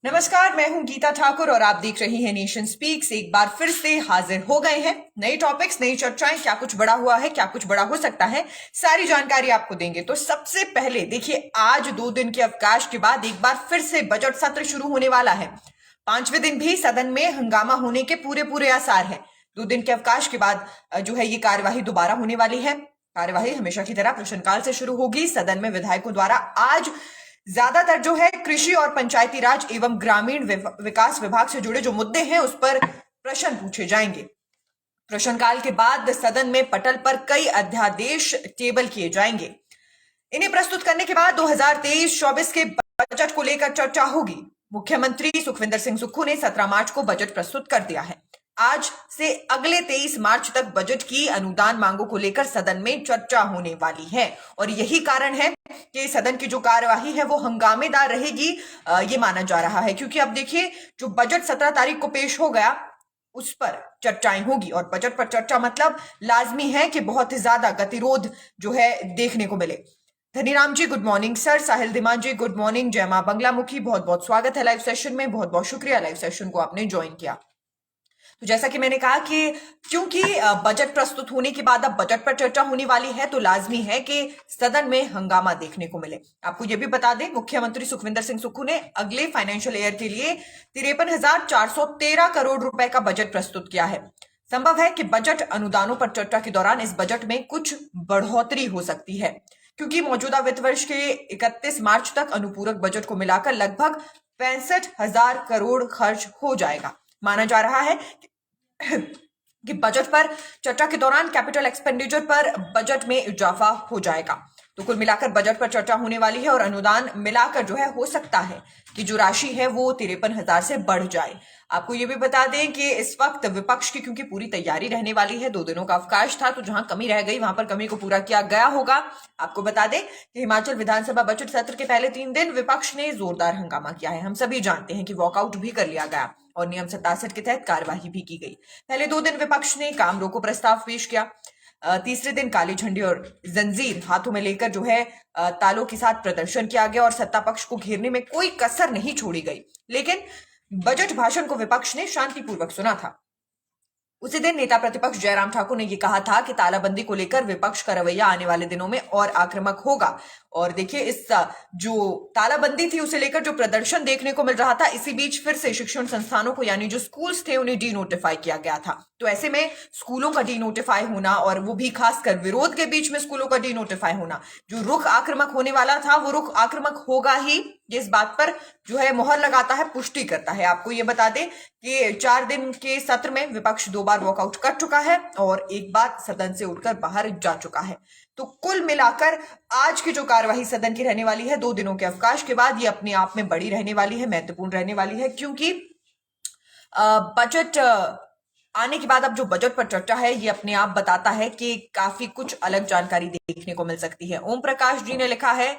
नमस्कार, मैं हूं गीता ठाकुर और आप देख रही हैं नेशन स्पीक्स। एक बार फिर से हाजिर हो गए हैं। नए टॉपिक्स, नई चर्चाएं, क्या कुछ बड़ा हुआ है, क्या कुछ बड़ा हो सकता है, सारी जानकारी आपको देंगे। तो सबसे पहले देखिए, आज 2 दिन के अवकाश के बाद एक बार फिर से बजट सत्र शुरू होने वाला है। 5वें दिन भी सदन में हंगामा होने के पूरे पूरे आसार हैं। 2 दिन के अवकाश के बाद जो है ये कार्यवाही दोबारा होने वाली है। कार्यवाही हमेशा की तरह प्रश्नकाल से शुरू होगी। सदन में विधायकों द्वारा आज ज्यादातर जो है कृषि और पंचायती राज एवं ग्रामीण विकास विभाग से जुड़े जो मुद्दे हैं उस पर प्रश्न पूछे जाएंगे। प्रश्नकाल के बाद सदन में पटल पर कई अध्यादेश टेबल किए जाएंगे। इन्हें प्रस्तुत करने के बाद 2023-24 के बजट को लेकर चर्चा होगी। मुख्यमंत्री सुखविंदर सिंह सुक्खू ने 17 मार्च को बजट प्रस्तुत कर दिया है। आज से अगले 23 मार्च तक बजट की अनुदान मांगों को लेकर सदन में चर्चा होने वाली है और यही कारण है कि सदन की जो कार्यवाही है वो हंगामेदार रहेगी, ये माना जा रहा है। क्योंकि अब देखिए, जो बजट 17 तारीख को पेश हो गया उस पर चर्चाएं होगी और बजट पर चर्चा मतलब लाजमी है कि बहुत ही ज्यादा गतिरोध जो है देखने को मिले। धनीराम जी गुड मॉर्निंग सर। साहिल दिमान जी गुड मॉर्निंग। जय मां बंगला मुखी, बहुत बहुत स्वागत है लाइव सेशन में। बहुत बहुत शुक्रिया लाइव सेशन को आपने ज्वाइन किया। तो जैसा कि मैंने कहा कि क्योंकि बजट प्रस्तुत होने के बाद अब बजट पर चर्चा होने वाली है तो लाजमी है कि सदन में हंगामा देखने को मिले। आपको यह भी बता दें, मुख्यमंत्री सुखविंदर सिंह सुक्खू ने अगले फाइनेंशियल ईयर के लिए 53,413 करोड़ रुपए का बजट प्रस्तुत किया है। संभव है कि बजट अनुदानों पर चर्चा के दौरान इस बजट में कुछ बढ़ोतरी हो सकती है, क्योंकि मौजूदा वित्त वर्ष के 31 मार्च तक अनुपूरक बजट को मिलाकर लगभग 65,000 करोड़ खर्च हो जाएगा। माना जा रहा है कि बजट पर चर्चा के दौरान कैपिटल एक्सपेंडिचर पर बजट में इजाफा हो जाएगा। तो कुल मिलाकर बजट पर चर्चा होने वाली है और अनुदान मिलाकर जो है हो सकता है कि जो राशि है वो 53,000 से बढ़ जाए। आपको ये भी बता दें कि इस वक्त विपक्ष की क्योंकि पूरी तैयारी रहने वाली है, 2 दिनों का अवकाश था, तो जहां कमी रह गई वहां पर कमी को पूरा किया गया होगा। आपको बता दें कि हिमाचल विधानसभा बजट सत्र के पहले 3 दिन विपक्ष ने जोरदार हंगामा किया है। हम सभी जानते हैं कि वॉकआउट भी कर लिया गया और नियम 67 के तहत कार्यवाही भी की गई। पहले 2 दिन विपक्ष ने काम रोको प्रस्ताव पेश किया। तीसरे दिन काली झंडी और जंजीर हाथों में लेकर जो है तालों के साथ प्रदर्शन किया गया और सत्ता पक्ष को घेरने में कोई कसर नहीं छोड़ी गई। लेकिन बजट भाषण को विपक्ष ने शांतिपूर्वक सुना था। उसी दिन नेता प्रतिपक्ष जयराम ठाकुर ने यह कहा था कि तालाबंदी को लेकर विपक्ष का रवैया आने वाले दिनों में और आक्रामक होगा। और देखिए, इस जो तालाबंदी थी उसे लेकर जो प्रदर्शन देखने को मिल रहा था, इसी बीच फिर से शिक्षण संस्थानों को यानी जो स्कूल्स थे उन्हें डी नोटिफाई किया गया था। तो ऐसे में स्कूलों का डी नोटिफाई होना और वो भी खासकर विरोध के बीच में स्कूलों का डी नोटिफाई होना, जो रुख आक्रामक होने वाला था वो रुख आक्रामक होगा ही, ये इस बात पर जो है मोहर लगाता है, पुष्टि करता है। आपको ये बता दें कि 4 दिन के सत्र में विपक्ष 2 बार वॉकआउट कर चुका है और 1 बार सदन से उठकर बाहर जा चुका है। तो कुल मिलाकर आज की जो कार्यवाही सदन की रहने वाली है 2 दिनों के अवकाश के बाद, ये अपने आप में बड़ी रहने वाली है, महत्वपूर्ण रहने वाली है। क्योंकि बजट आने के बाद अब जो बजट पर चर्चा है ये अपने आप बताता है कि काफी कुछ अलग जानकारी देखने को मिल सकती है। ओम प्रकाश जी ने लिखा है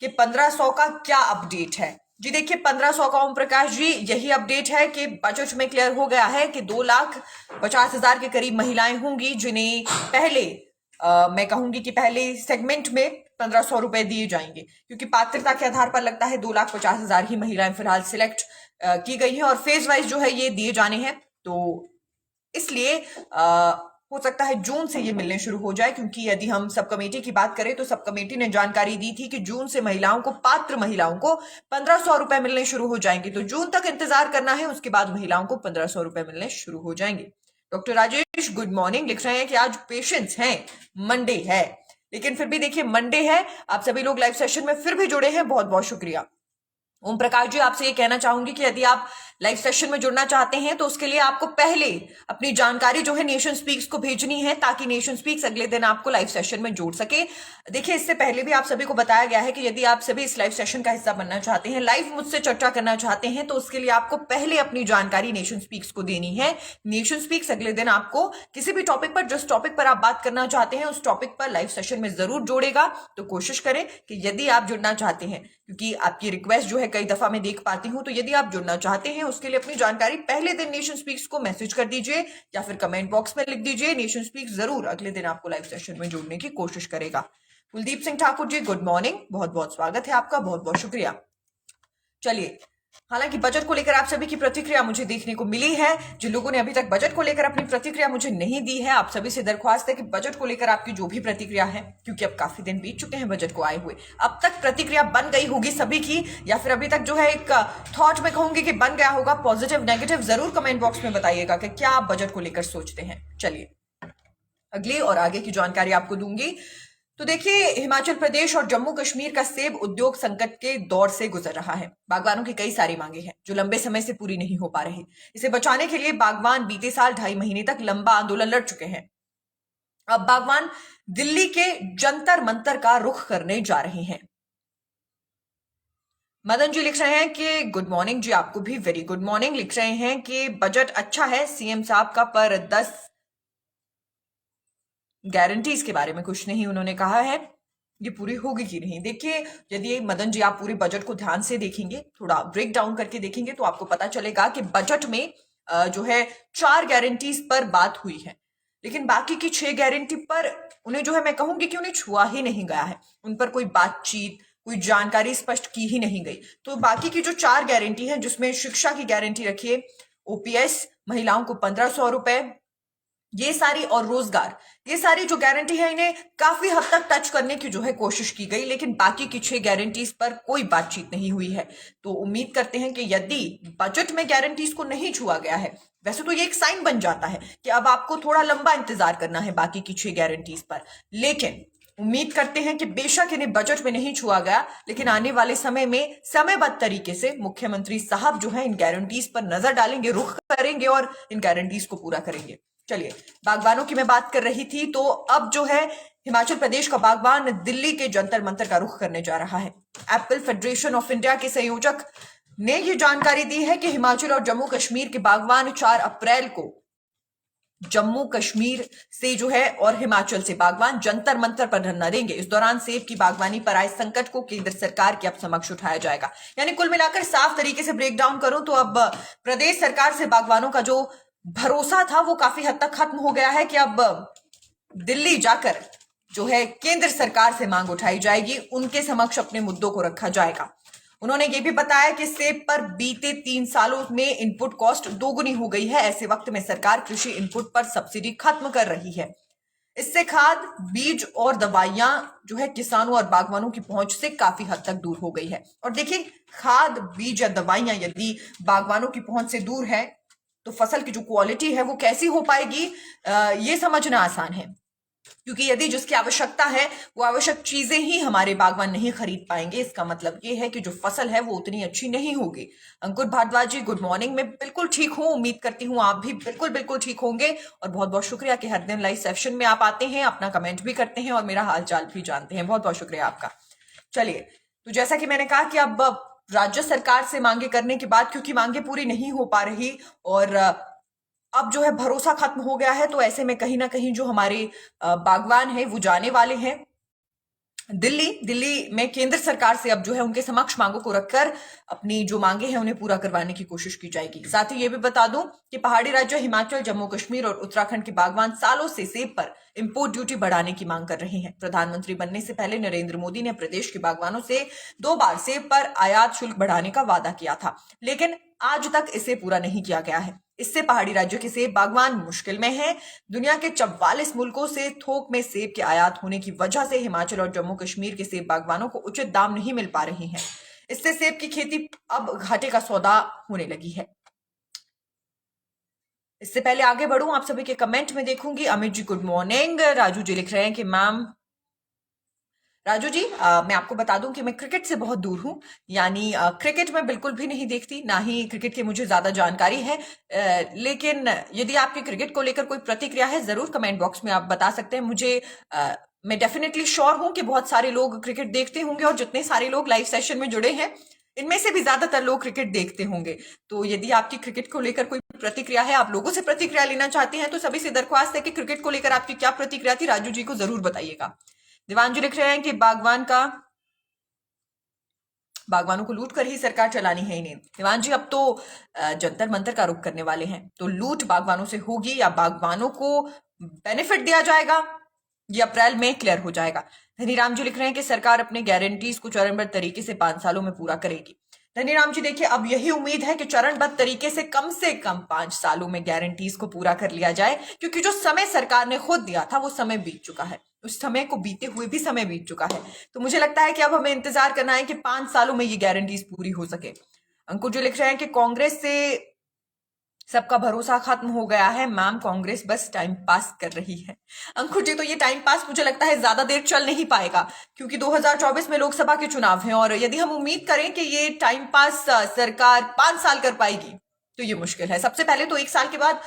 कि 1500 का क्या अपडेट है। जी देखिए, 1500 का ओम प्रकाश जी यही अपडेट है कि बजट में क्लियर हो गया है कि 2,50,000 के करीब महिलाएं होंगी जिन्हें पहले मैं कहूंगी कि पहले सेगमेंट में 1500 रुपए दिए जाएंगे, क्योंकि पात्रता के आधार पर लगता है 2,50,000 ही महिलाएं फिलहाल सिलेक्ट की गई हैं और फेज वाइज जो है ये दिए जाने हैं। तो इसलिए हो सकता है जून से ये मिलने शुरू हो जाए, क्योंकि यदि हम सब कमेटी की बात करें तो सब कमेटी ने जानकारी दी थी कि जून से महिलाओं को, पात्र महिलाओं को 1500 रुपए मिलने शुरू हो जाएंगे। तो जून तक इंतजार करना है, उसके बाद महिलाओं को 1500 रुपए मिलने शुरू हो जाएंगे। डॉक्टर राजेश गुड मॉर्निंग लिख रहे हैं कि आज पेशेंस हैं, मंडे है, लेकिन फिर भी देखिए मंडे है, आप सभी लोग लाइव सेशन में फिर भी जुड़े हैं, बहुत बहुत शुक्रिया। ओम प्रकाश जी, आपसे ये कहना चाहूंगी कि यदि आप लाइव सेशन में जुड़ना चाहते हैं तो उसके लिए आपको पहले अपनी जानकारी जो है नेशन स्पीक्स को भेजनी है, ताकि नेशन स्पीक्स अगले दिन आपको लाइव सेशन में जोड़ सके। देखिए, इससे पहले भी आप सभी को बताया गया है कि यदि आप सभी इस लाइव सेशन का हिस्सा बनना चाहते हैं, लाइव मुझसे चर्चा करना चाहते हैं, तो उसके लिए आपको पहले अपनी जानकारी नेशन स्पीक्स को देनी है। नेशन स्पीक्स अगले दिन आपको किसी भी टॉपिक पर, जिस टॉपिक पर आप बात करना चाहते हैं उस टॉपिक पर लाइव सेशन में जरूर जोड़ेगा। तो कोशिश करें कि यदि आप जुड़ना चाहते हैं, क्योंकि आपकी रिक्वेस्ट जो है कई दफा मैं देख पाती हूं, तो यदि आप जुड़ना चाहते हैं उसके लिए अपनी जानकारी पहले दिन नेशन स्पीक्स को मैसेज कर दीजिए या फिर कमेंट बॉक्स में लिख दीजिए। नेशन स्पीक्स जरूर अगले दिन आपको लाइव सेशन में जोड़ने की कोशिश करेगा। कुलदीप सिंह ठाकुर जी गुड मॉर्निंग, बहुत बहुत स्वागत है आपका, बहुत बहुत शुक्रिया। चलिए, हालांकि बजट को लेकर आप सभी की प्रतिक्रिया मुझे देखने को मिली है। जिन लोगों ने अभी तक बजट को लेकर अपनी प्रतिक्रिया मुझे नहीं दी है, आप सभी से दरख्वास्त है कि बजट को लेकर आपकी जो भी प्रतिक्रिया है, क्योंकि अब काफी दिन बीत चुके हैं बजट को आए हुए, अब तक प्रतिक्रिया बन गई होगी सभी की, या फिर अभी तक जो है एक थॉट में कहूंगी कि बन गया होगा। पॉजिटिव नेगेटिव जरूर कमेंट बॉक्स में बताइएगा कि क्या आप बजट को लेकर सोचते हैं। चलिए अगली और आगे की जानकारी आपको दूंगी। तो देखिए, हिमाचल प्रदेश और जम्मू कश्मीर का सेब उद्योग संकट के दौर से गुजर रहा है। बागवानों की कई सारी मांगे हैं जो लंबे समय से पूरी नहीं हो पा रही। इसे बचाने के लिए बागवान बीते साल 2.5 महीने तक लंबा आंदोलन लड़ चुके हैं। अब बागवान दिल्ली के जंतर मंतर का रुख करने जा रहे हैं। मदन जी लिख रहे हैं कि गुड मॉर्निंग जी, आपको भी वेरी गुड मॉर्निंग। लिख रहे हैं कि बजट अच्छा है सीएम साहब का, पर 10 गारंटीज के बारे में कुछ नहीं उन्होंने कहा है, ये पूरी होगी कि नहीं। देखिए, यदि मदन जी आप पूरे बजट को ध्यान से देखेंगे, थोड़ा ब्रेक डाउन करके देखेंगे, तो आपको पता चलेगा कि बजट में जो है 4 गारंटीज पर बात हुई है, लेकिन बाकी की 6 गारंटी पर उन्हें जो है मैं कहूंगी कि उन्हें छुआ ही नहीं गया है। उन पर कोई बातचीत, कोई जानकारी स्पष्ट की ही नहीं गई। तो बाकी की जो 4 गारंटी है, जिसमें शिक्षा की गारंटी रखिए, ओपीएस, महिलाओं को 1500 रुपए, ये सारी, और रोजगार, ये सारी जो गारंटी है इन्हें काफी हद तक टच करने की जो है कोशिश की गई, लेकिन बाकी की 6 गारंटीज पर कोई बातचीत नहीं हुई है। तो उम्मीद करते हैं कि यदि बजट में गारंटीज को नहीं छुआ गया है, वैसे तो ये एक साइन बन जाता है कि अब आपको थोड़ा लंबा इंतजार करना है बाकी की 6 गारंटीज पर, लेकिन उम्मीद करते हैं कि बेशक इन्हें बजट में नहीं छुआ गया, लेकिन आने वाले समय में समयबद्ध तरीके से मुख्यमंत्री साहब जो है इन गारंटीज पर नजर डालेंगे, रुख करेंगे और इन गारंटीज को पूरा करेंगे। चलिए, बागवानों की मैं बात कर रही थी, तो अब जो है हिमाचल प्रदेश का बागवान दिल्ली के जंतर मंतर का रुख करने जा रहा है। एप्पल फेडरेशन ऑफ इंडिया के संयोजक ने यह जानकारी दी है कि हिमाचल और जम्मू कश्मीर के बागवान 4 अप्रैल को जम्मू कश्मीर से जो है और हिमाचल से बागवान जंतर मंतर पर धरना देंगे। इस दौरान सेब की बागवानी पर आए संकट को केंद्र सरकार के अब समक्ष उठाया जाएगा। यानी कुल मिलाकर साफ तरीके से ब्रेक डाउन करूं तो अब प्रदेश सरकार से बागवानों का जो भरोसा था वो काफी हद तक खत्म हो गया है कि अब दिल्ली जाकर जो है केंद्र सरकार से मांग उठाई जाएगी, उनके समक्ष अपने मुद्दों को रखा जाएगा। उन्होंने ये भी बताया कि सेब पर बीते 3 सालों में इनपुट कॉस्ट दोगुनी हो गई है। ऐसे वक्त में सरकार कृषि इनपुट पर सब्सिडी खत्म कर रही है। इससे खाद, बीज और दवाइयां जो है किसानों और बागवानों की पहुंच से काफी हद तक दूर हो गई है। और देखिए, खाद, बीज या दवाइयां यदि बागवानों की पहुंच से दूर है तो फसल की जो क्वालिटी है वो कैसी हो पाएगी, ये समझना आसान है। क्योंकि यदि जिसकी आवश्यकता है वो आवश्यक चीजें ही हमारे बागवान नहीं खरीद पाएंगे, इसका मतलब ये है कि जो फसल है वो उतनी अच्छी नहीं होगी। अंकुर भारद्वाज जी गुड मॉर्निंग, मैं बिल्कुल ठीक हूँ, उम्मीद करती हूँ आप भी बिल्कुल बिल्कुल ठीक होंगे। और बहुत बहुत शुक्रिया कि हर दिन लाइव सेशन में आप आते हैं, अपना कमेंट भी करते हैं और मेरा हाल चाल भी जानते हैं। बहुत बहुत शुक्रिया आपका। चलिए, तो जैसा कि मैंने कहा कि अब राज्य सरकार से मांगे करने के बाद, क्योंकि मांगे पूरी नहीं हो पा रही और अब जो है भरोसा खत्म हो गया है, तो ऐसे में कहीं ना कहीं जो हमारे बागवान है वो जाने वाले हैं दिल्ली में केंद्र सरकार से। अब जो है उनके समक्ष मांगों को रखकर अपनी जो मांगे हैं उन्हें पूरा करवाने की कोशिश की जाएगी। साथ ही ये भी बता दूं कि पहाड़ी राज्य हिमाचल, जम्मू कश्मीर और उत्तराखंड के बागवान सालों से सेब पर इंपोर्ट ड्यूटी बढ़ाने की मांग कर रहे हैं। प्रधानमंत्री बनने से पहले नरेंद्र मोदी ने प्रदेश के बागवानों से 2 बार सेब पर आयात शुल्क बढ़ाने का वादा किया था, लेकिन आज तक इसे पूरा नहीं किया गया है। इससे पहाड़ी राज्यों के सेब बागवान मुश्किल में हैं। दुनिया के 44 मुल्कों से थोक में सेब के आयात होने की वजह से हिमाचल और जम्मू कश्मीर के सेब बागवानों को उचित दाम नहीं मिल पा रहे हैं। इससे सेब की खेती अब घाटे का सौदा होने लगी है। इससे पहले आगे बढ़ूं, आप सभी के कमेंट में देखूंगी। Amit ji good morning. राजू जी लिख रहे हैं कि मैम, राजू जी मैं आपको बता दूं कि मैं क्रिकेट से बहुत दूर हूं, यानी क्रिकेट में बिल्कुल भी नहीं देखती, ना ही क्रिकेट की मुझे ज्यादा जानकारी है। लेकिन यदि आपकी क्रिकेट को लेकर कोई प्रतिक्रिया है, जरूर कमेंट बॉक्स में आप बता सकते हैं मुझे। मैं डेफिनेटली श्योर हूं कि बहुत सारे लोग क्रिकेट देखते होंगे और जितने सारे लोग लाइव सेशन में जुड़े हैं इनमें से भी ज्यादातर लोग क्रिकेट देखते होंगे। तो यदि आपकी क्रिकेट को लेकर कोई प्रतिक्रिया है, आप लोगों से प्रतिक्रिया लेना चाहते हैं, तो सभी से दरख्वास्त है कि क्रिकेट को लेकर आपकी क्या प्रतिक्रिया थी, राजू जी को जरूर बताइएगा। देवांजू लिख रहे हैं कि बागवानों को लूट कर ही सरकार चलानी है इन्हें। देवांजी, अब तो जंतर मंतर का रुख करने वाले हैं, तो लूट बागवानों से होगी या बागवानों को बेनिफिट दिया जाएगा, ये अप्रैल में क्लियर हो जाएगा। धनीराम जी लिख रहे हैं कि सरकार अपने गारंटीज को चरणबद्ध तरीके से 5 सालों में पूरा करेगी। धनीराम जी देखिए, अब यही उम्मीद है कि चरणबद्ध तरीके से कम 5 सालों में गारंटीज को पूरा कर लिया जाए, क्योंकि जो समय सरकार ने खुद दिया था वो समय बीत चुका है। उस समय को बीते हुए भी समय बीत चुका है। तो मुझे लगता है कि अब हमें इंतजार करना है कि 5 सालों में ये गारंटीज पूरी हो सके। अंकुर जी लिख रहे हैं कि कांग्रेस से सबका भरोसा खत्म हो गया है मैम, कांग्रेस बस टाइम पास कर रही है। अंकुर जी, तो ये टाइम पास मुझे लगता है ज्यादा देर चल नहीं पाएगा, क्योंकि 2024 में लोकसभा के चुनाव हैं, और यदि हम उम्मीद करें कि ये टाइम पास सरकार 5 साल कर पाएगी तो ये मुश्किल है। सबसे पहले तो 1 साल के बाद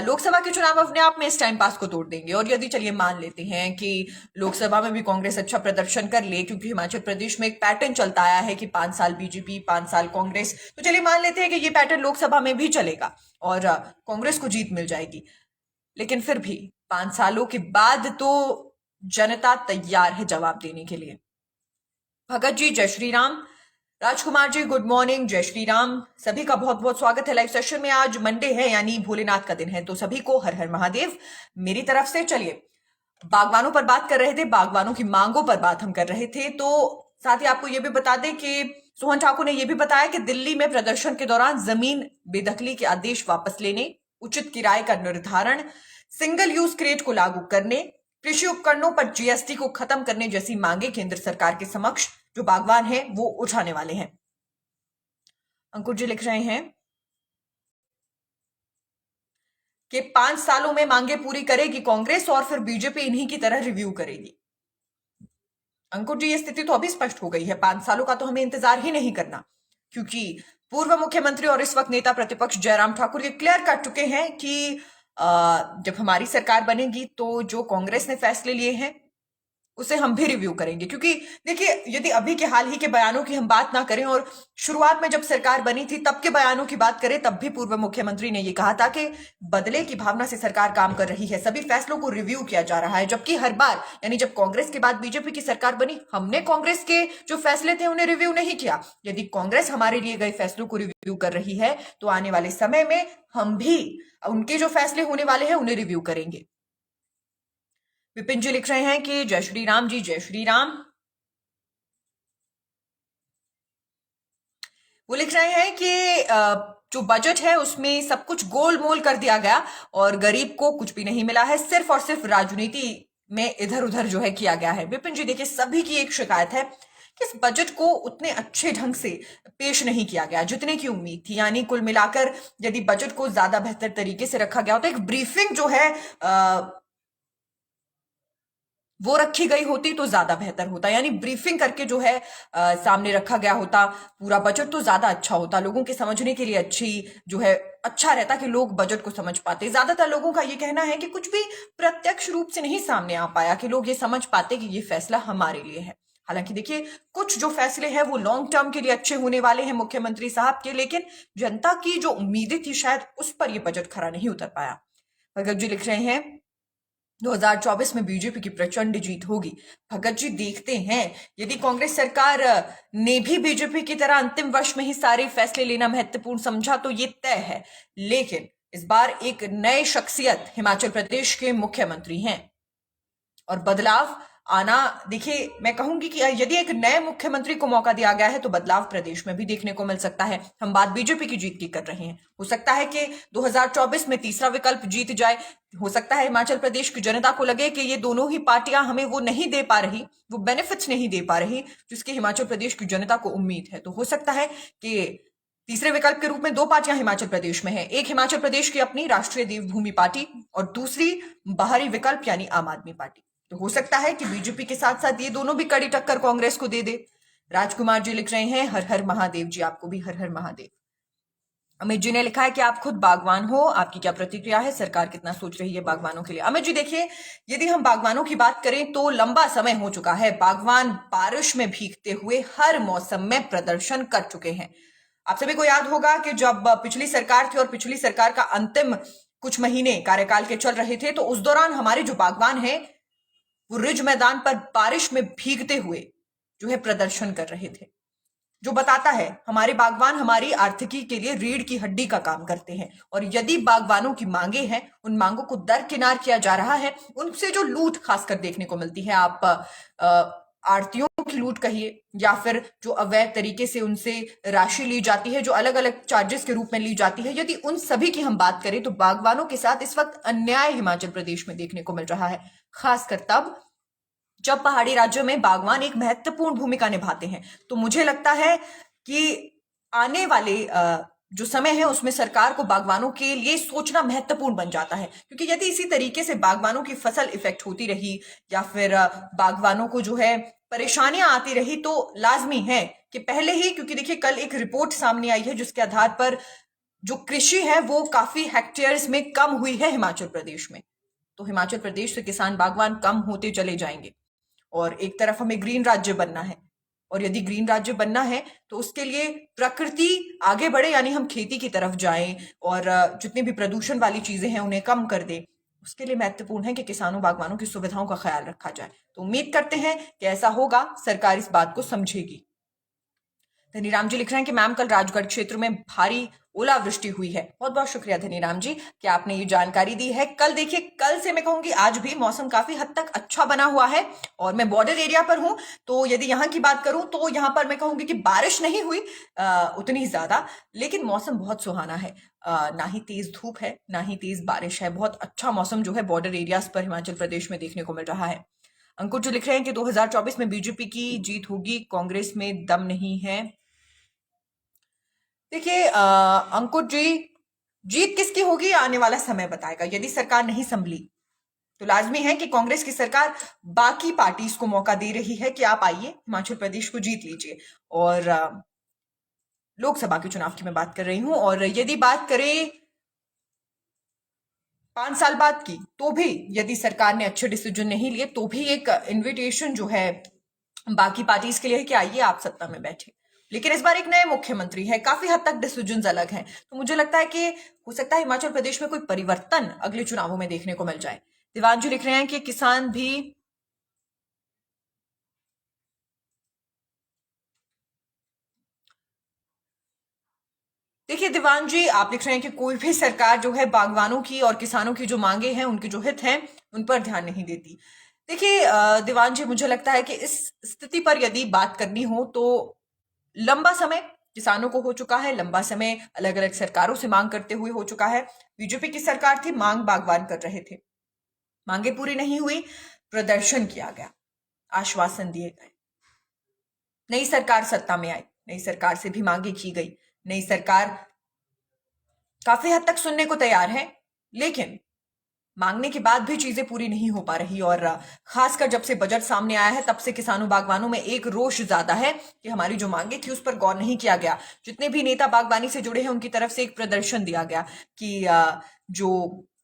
लोकसभा के चुनाव अपने आप में इस टाइम पास को तोड़ देंगे। और यदि चलिए मान लेते हैं कि लोकसभा में भी कांग्रेस अच्छा प्रदर्शन कर ले, क्योंकि हिमाचल प्रदेश में एक पैटर्न चलता आया है कि 5 साल बीजेपी 5 साल कांग्रेस, तो चलिए मान लेते हैं कि ये पैटर्न लोकसभा में भी चलेगा और कांग्रेस को जीत मिल जाएगी। लेकिन फिर भी 5 सालों के बाद तो जनता तैयार है जवाब देने के लिए। भगत जी जय श्री राम। राजकुमार जी गुड मॉर्निंग, जय श्री राम। सभी का बहुत बहुत स्वागत है लाइव सेशन में। आज मंडे है यानी भोलेनाथ का दिन है, तो सभी को हर हर महादेव मेरी तरफ से। चलिए, बागवानों पर बात कर रहे थे, बागवानों की मांगों पर बात हम कर रहे थे। तो साथ ही आपको यह भी बता दें कि सोहन ठाकुर ने यह भी बताया कि दिल्ली में प्रदर्शन के दौरान जमीन बेदखली के आदेश वापस लेने, उचित किराए का निर्धारण, सिंगल यूज क्रेट को लागू करने, कृषि उपकरणों पर जीएसटी को खत्म करने जैसी मांगे केंद्र सरकार के समक्ष जो बागवान है वो उठाने वाले हैं। अंकुर जी लिख रहे हैं कि 5 सालों में मांगे पूरी करेगी कांग्रेस और फिर बीजेपी इन्हीं की तरह रिव्यू करेगी। अंकुर जी, ये स्थिति तो अभी स्पष्ट हो गई है, 5 सालों का तो हमें इंतजार ही नहीं करना, क्योंकि पूर्व मुख्यमंत्री और इस वक्त नेता प्रतिपक्ष जयराम ठाकुर ये क्लियर कर चुके हैं कि जब हमारी सरकार बनेगी तो जो कांग्रेस ने फैसले लिए हैं उसे हम भी रिव्यू करेंगे। क्योंकि देखिए, यदि अभी के हाल ही के बयानों की हम बात ना करें और शुरुआत में जब सरकार बनी थी तब के बयानों की बात करें, तब भी पूर्व मुख्यमंत्री ने यह कहा था कि बदले की भावना से सरकार काम कर रही है, सभी फैसलों को रिव्यू किया जा रहा है। जबकि हर बार, यानी जब कांग्रेस के बाद बीजेपी की सरकार बनी, हमने कांग्रेस के जो फैसले थे उन्हें रिव्यू नहीं किया। यदि कांग्रेस हमारे लिए गए फैसलों को रिव्यू कर रही है तो आने वाले समय में हम भी उनके जो फैसले होने वाले हैं उन्हें रिव्यू करेंगे। विपिन जी लिख रहे हैं कि जय श्री राम जी, जय श्री राम। वो लिख रहे हैं कि जो बजट है उसमें सब कुछ गोलमोल कर दिया गया और गरीब को कुछ भी नहीं मिला है, सिर्फ और सिर्फ राजनीति में इधर उधर जो है किया गया है। विपिन जी देखिए, सभी की एक शिकायत है कि इस बजट को उतने अच्छे ढंग से पेश नहीं किया गया जितने की उम्मीद थी। यानी कुल मिलाकर यदि बजट को ज्यादा बेहतर तरीके से रखा गया होता, एक ब्रीफिंग जो है वो रखी गई होती तो ज्यादा बेहतर होता। यानी ब्रीफिंग करके जो है सामने रखा गया होता पूरा बजट तो ज्यादा अच्छा होता, लोगों के समझने के लिए अच्छी जो है अच्छा रहता कि लोग बजट को समझ पाते। ज्यादातर लोगों का ये कहना है कि कुछ भी प्रत्यक्ष रूप से नहीं सामने आ पाया कि लोग ये समझ पाते कि ये फैसला हमारे लिए है। हालांकि देखिए, कुछ जो फैसले हैं वो लॉन्ग टर्म के लिए अच्छे होने वाले हैं मुख्यमंत्री साहब के, लेकिन जनता की जो उम्मीदें थी शायद उस पर ये बजट खरा नहीं उतर पाया। भगत जी लिख रहे हैं 2024 में बीजेपी की प्रचंड जीत होगी। भगत जी देखते हैं, यदि कांग्रेस सरकार ने भी बीजेपी की तरह अंतिम वर्ष में ही सारे फैसले लेना महत्वपूर्ण समझा तो ये तय है, लेकिन इस बार एक नए शख्सियत हिमाचल प्रदेश के मुख्यमंत्री हैं और बदलाव आना, देखिए मैं कहूंगी कि यदि एक नए मुख्यमंत्री को मौका दिया गया है तो बदलाव प्रदेश में भी देखने को मिल सकता है। हम बात बीजेपी की जीत की कर रहे हैं, हो सकता है कि 2024 में तीसरा विकल्प जीत जाए। हो सकता है हिमाचल प्रदेश की जनता को लगे कि ये दोनों ही पार्टियां हमें वो नहीं दे पा रही, वो बेनिफिट्स नहीं दे पा रही जिसकी हिमाचल प्रदेश की जनता को उम्मीद है। तो हो सकता है कि तीसरे विकल्प के रूप में 2 पार्टियां हिमाचल प्रदेश में है, एक हिमाचल प्रदेश की अपनी राष्ट्रीय देवभूमि पार्टी और दूसरी बाहरी विकल्प यानी आम आदमी पार्टी। तो हो सकता है कि बीजेपी के साथ साथ ये दोनों भी कड़ी टक्कर कांग्रेस को दे दे। राजकुमार जी लिख रहे हैं हर हर महादेव जी, आपको भी हर हर महादेव। अमित जी ने लिखा है कि आप खुद बागवान हो, आपकी क्या प्रतिक्रिया है, सरकार कितना सोच रही है बागवानों के लिए। अमित जी देखिए, यदि हम बागवानों की बात करें तो लंबा समय हो चुका है, बागवान बारिश में भीगते हुए हर मौसम में प्रदर्शन कर चुके हैं। आप सभी को याद होगा कि जब पिछली सरकार थी और पिछली सरकार का अंतिम कुछ महीने कार्यकाल के चल रहे थे तो उस दौरान हमारे जो बागवान हैं वो रिज मैदान पर बारिश में भीगते हुए जो है प्रदर्शन कर रहे थे, जो बताता है हमारे बागवान हमारी आर्थिकी के लिए रीढ़ की हड्डी का काम करते हैं। और यदि बागवानों की मांगे हैं, उन मांगों को दरकिनार किया जा रहा है, उनसे जो लूट खासकर देखने को मिलती है, आप आड़तियों की लूट कहिए या फिर जो अवैध तरीके से उनसे राशि ली जाती है, जो अलग अलग चार्जेस के रूप में ली जाती है, यदि उन सभी की हम बात करें तो बागवानों के साथ इस वक्त अन्याय हिमाचल प्रदेश में देखने को मिल रहा है। खासकर तब जब पहाड़ी राज्यों में बागवान एक महत्वपूर्ण भूमिका निभाते हैं। तो मुझे लगता है कि आने वाले जो समय है उसमें सरकार को बागवानों के लिए सोचना महत्वपूर्ण बन जाता है, क्योंकि यदि इसी तरीके से बागवानों की फसल इफेक्ट होती रही या फिर बागवानों को जो है परेशानियां आती रही, तो लाजमी है कि पहले ही, क्योंकि देखिए कल एक रिपोर्ट सामने आई है जिसके आधार पर जो कृषि है वो काफी हेक्टेयर्स में कम हुई है हिमाचल प्रदेश में। तो हिमाचल प्रदेश से किसान बागवान कम होते चले जाएंगे और एक तरफ हमें ग्रीन राज्य बनना है, और यदि ग्रीन राज्य बनना है तो उसके लिए प्रकृति आगे बढ़े, यानी हम खेती की तरफ जाएं और जितनी भी प्रदूषण वाली चीजें हैं उन्हें कम कर दें। उसके लिए महत्वपूर्ण है कि किसानों बागवानों की सुविधाओं का ख्याल रखा जाए। तो उम्मीद करते हैं कि ऐसा होगा, सरकार इस बात को समझेगी। धनीराम जी लिख रहे हैं कि मैम कल राजगढ़ क्षेत्र में भारी ओलावृष्टि हुई है। बहुत बहुत शुक्रिया धनीराम जी कि आपने ये जानकारी दी है। कल देखिए, कल से मैं कहूंगी आज भी मौसम काफी हद तक अच्छा बना हुआ है, और मैं बॉर्डर एरिया पर हूं तो यदि यहाँ की बात करूं तो यहाँ पर मैं कहूंगी कि बारिश नहीं हुई उतनी ज्यादा, लेकिन मौसम बहुत सुहाना है। ना ही तेज धूप है ना ही तेज बारिश है। बहुत अच्छा मौसम जो है बॉर्डर एरियाज पर हिमाचल प्रदेश में देखने को मिल रहा है। अंकुर जो लिख रहे हैं कि 2024 में बीजेपी की जीत होगी, कांग्रेस में दम नहीं है। देखिए अंकुर जी, जीत किसकी होगी आने वाला समय बताएगा। यदि सरकार नहीं संभली तो लाजमी है कि कांग्रेस की सरकार बाकी पार्टीज को मौका दे रही है कि आप आइए हिमाचल प्रदेश को जीत लीजिए। और लोकसभा के चुनाव की मैं बात कर रही हूं, और यदि बात करें 5 साल बाद की, तो भी यदि सरकार ने अच्छे डिसीजन नहीं लिए तो भी एक इनविटेशन जो है बाकी पार्टीज के लिए है कि आइए आप सत्ता में बैठे। लेकिन इस बार एक नए मुख्यमंत्री है, काफी हद तक डिसीजन अलग हैं, तो मुझे लगता है कि हो सकता है हिमाचल प्रदेश में कोई परिवर्तन अगले चुनावों में देखने को मिल जाए। दिवांजू लिख रहे हैं कि किसान भी देखिए दीवान जी, आप लिख रहे हैं कि कोई भी सरकार जो है बागवानों की और किसानों की जो मांगे हैं, उनके जो हित हैं, उन पर ध्यान नहीं देती। देखिए दीवान जी, मुझे लगता है कि इस स्थिति पर यदि बात करनी हो तो लंबा समय किसानों को हो चुका है, लंबा समय अलग अलग सरकारों से मांग करते हुए हो चुका है। बीजेपी की सरकार थी, मांग बागवान कर रहे थे, मांगे पूरी नहीं हुई, प्रदर्शन किया गया, आश्वासन दिए गए। नई सरकार सत्ता में आई, नई सरकार से भी मांगे की गई, नई सरकार काफी हद तक सुनने को तैयार है, लेकिन मांगने के बाद भी चीजें पूरी नहीं हो पा रही। और खासकर जब से बजट सामने आया है तब से किसानों बागवानों में एक रोष ज्यादा है कि हमारी जो मांगे थी उस पर गौर नहीं किया गया। जितने भी नेता बागवानी से जुड़े हैं उनकी तरफ से एक प्रदर्शन दिया गया कि जो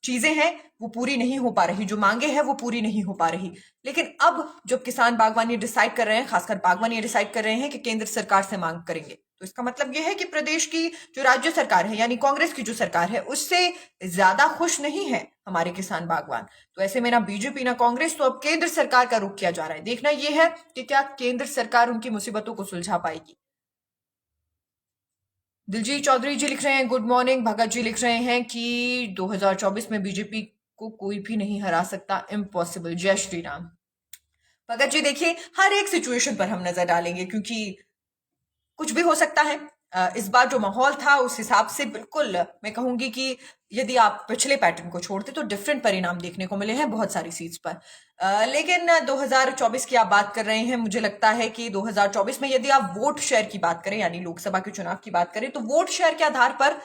चीजें हैं वो पूरी नहीं हो पा रही, जो मांगे हैं वो पूरी नहीं हो पा रही। लेकिन अब जब किसान बागवानी डिसाइड कर रहे हैं, खासकर बागवानी डिसाइड कर रहे हैं कि केंद्र सरकार से मांग करेंगे, तो इसका मतलब यह है कि प्रदेश की जो राज्य सरकार है यानी कांग्रेस की जो सरकार है उससे ज्यादा खुश नहीं है हमारे किसान बागवान। तो ऐसे में ना बीजेपी ना कांग्रेस, तो अब केंद्र सरकार का रुख किया जा रहा है। देखना यह है कि क्या केंद्र सरकार उनकी मुसीबतों को सुलझा पाएगी। दिलजीत चौधरी जी लिख रहे हैं गुड मॉर्निंग। भगत जी लिख रहे हैं कि 2024 में बीजेपी को कोई भी नहीं हरा सकता, इम्पॉसिबल, जय श्री राम। भगत जी देखिए, हर एक सिचुएशन पर हम नजर डालेंगे क्योंकि कुछ भी हो सकता है। इस बार जो माहौल था उस हिसाब से बिल्कुल मैं कहूंगी कि यदि आप पिछले पैटर्न को छोड़ते तो डिफरेंट परिणाम देखने को मिले हैं बहुत सारी सीट्स पर। लेकिन 2024 की आप बात कर रहे हैं, मुझे लगता है कि 2024 में यदि आप वोट शेयर की बात करें यानी लोकसभा के चुनाव की बात करें तो वोट शेयर के आधार पर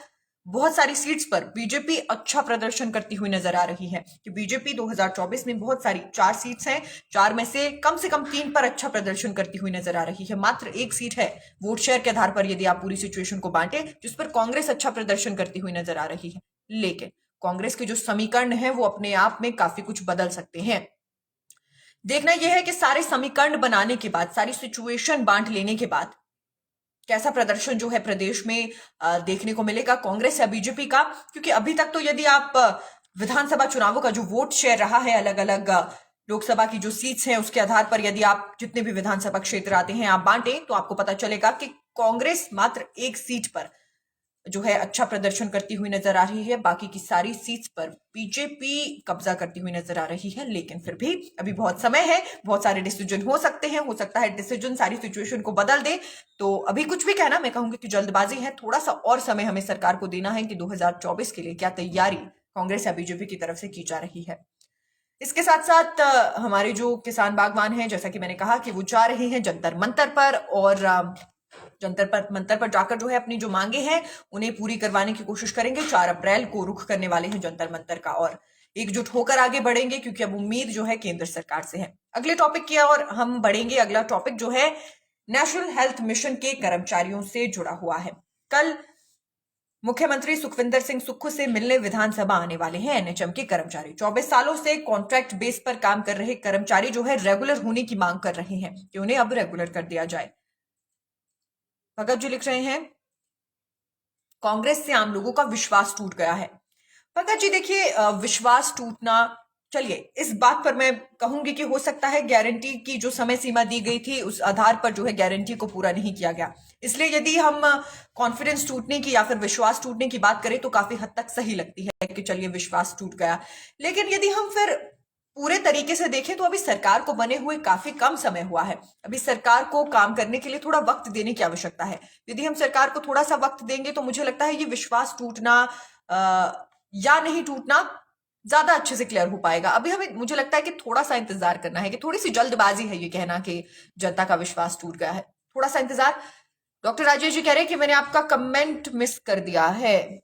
बहुत सारी सीट्स पर बीजेपी अच्छा प्रदर्शन करती हुई नजर आ रही है कि बीजेपी 2024 में बहुत सारी 4 सीट्स हैं, 4 में से कम 3 पर अच्छा प्रदर्शन करती हुई नजर आ रही है। मात्र 1 सीट है वोट शेयर के आधार पर यदि आप पूरी सिचुएशन को बांटे जिस पर कांग्रेस अच्छा प्रदर्शन करती हुई नजर आ रही है। लेकिन कांग्रेस के जो समीकरण है वो अपने आप में काफी कुछ बदल सकते हैं। देखना यह है कि सारे समीकरण बनाने के बाद, सारी सिचुएशन बांट लेने के बाद कैसा प्रदर्शन जो है प्रदेश में देखने को मिलेगा कांग्रेस या बीजेपी का। क्योंकि अभी तक तो यदि आप विधानसभा चुनावों का जो वोट शेयर रहा है, अलग अलग लोकसभा की जो सीट्स हैं उसके आधार पर यदि आप जितने भी विधानसभा क्षेत्र आते हैं आप बांटे तो आपको पता चलेगा कि कांग्रेस मात्र 1 सीट पर जो है अच्छा प्रदर्शन करती हुई नजर आ रही है। बाकी की सारी सीट्स पर बीजेपी कब्जा करती हुई नजर आ रही है, लेकिन फिर भी अभी बहुत समय है, बहुत सारे डिसीजन हो सकते हैं, हो सकता है डिसीजन सारी सिचुएशन को बदल दे। तो अभी कुछ भी कहना, मैं कहूंगी कि जल्दबाजी है। थोड़ा सा और समय हमें सरकार को देना है कि 2024 के लिए क्या तैयारी कांग्रेस या बीजेपी की तरफ से की जा रही है। इसके साथ साथ हमारे जो किसान बागवान हैं, जैसा कि मैंने कहा कि वो जा रहे हैं जंतर मंतर पर, और जंतर मंतर पर जाकर जो है अपनी जो मांगे हैं उन्हें पूरी करवाने की कोशिश करेंगे। 4 अप्रैल को रुख करने वाले हैं जंतर मंतर का, और एकजुट होकर आगे बढ़ेंगे, क्योंकि अब उम्मीद जो है केंद्र सरकार से है। अगले टॉपिक की ओर हम बढ़ेंगे। अगला टॉपिक जो है नेशनल हेल्थ मिशन के कर्मचारियों से जुड़ा हुआ है। कल मुख्यमंत्री सुखविंदर सिंह सुक्खू से मिलने विधानसभा आने वाले हैं एनएचएम के कर्मचारी। 24 सालों से कॉन्ट्रैक्ट बेस पर काम कर रहे कर्मचारी जो है रेगुलर होने की मांग कर रहे हैं कि उन्हें अब रेगुलर कर दिया जाए। भगत जी लिख रहे हैं, कांग्रेस से आम लोगों का विश्वास टूट गया है। भगत जी देखिए, विश्वास टूटना, चलिए इस बात पर मैं कहूंगी कि हो सकता है गारंटी की जो समय सीमा दी गई थी उस आधार पर जो है गारंटी को पूरा नहीं किया गया, इसलिए यदि हम कॉन्फिडेंस टूटने की या फिर विश्वास टूटने की बात करें तो काफी हद तक सही लगती है कि चलिए विश्वास टूट गया। लेकिन यदि हम फिर पूरे तरीके से देखें तो अभी सरकार को बने हुए काफी कम समय हुआ है। अभी सरकार को काम करने के लिए थोड़ा वक्त देने की आवश्यकता है। यदि हम सरकार को थोड़ा सा वक्त देंगे तो मुझे लगता है ये विश्वास टूटना या नहीं टूटना ज्यादा अच्छे से क्लियर हो पाएगा। अभी हमें, मुझे लगता है कि थोड़ा सा इंतजार करना है, कि थोड़ी सी जल्दबाजी है ये कहना कि जनता का विश्वास टूट गया है। थोड़ा सा इंतजार। डॉक्टर राजेश जी कह रहे हैं कि मैंने आपका कमेंट मिस कर दिया है,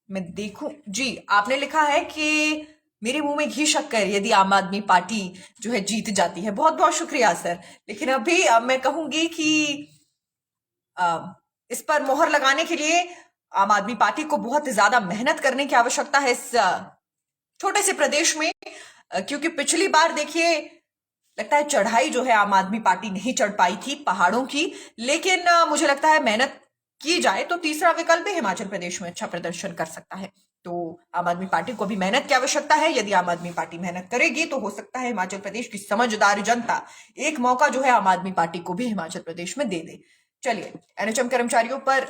मैं देखूं जी। आपने लिखा है कि मेरे मुंह में घी शक्कर यदि आम आदमी पार्टी जो है जीत जाती है। बहुत बहुत शुक्रिया सर। लेकिन अभी मैं कहूंगी कि इस पर मोहर लगाने के लिए आम आदमी पार्टी को बहुत ज्यादा मेहनत करने की आवश्यकता है इस छोटे से प्रदेश में, क्योंकि पिछली बार देखिए लगता है चढ़ाई जो है आम आदमी पार्टी नहीं चढ़ पाई थी पहाड़ों की। लेकिन मुझे लगता है मेहनत की जाए तो तीसरा विकल्प भी हिमाचल प्रदेश में अच्छा प्रदर्शन कर सकता है। तो आम आदमी पार्टी को भी मेहनत की आवश्यकता है। यदि आम आदमी पार्टी मेहनत करेगी तो हो सकता है हिमाचल प्रदेश की समझदार जनता एक मौका जो है आम आदमी पार्टी को भी हिमाचल प्रदेश में दे दे। चलिए, एनएचएम कर्मचारियों पर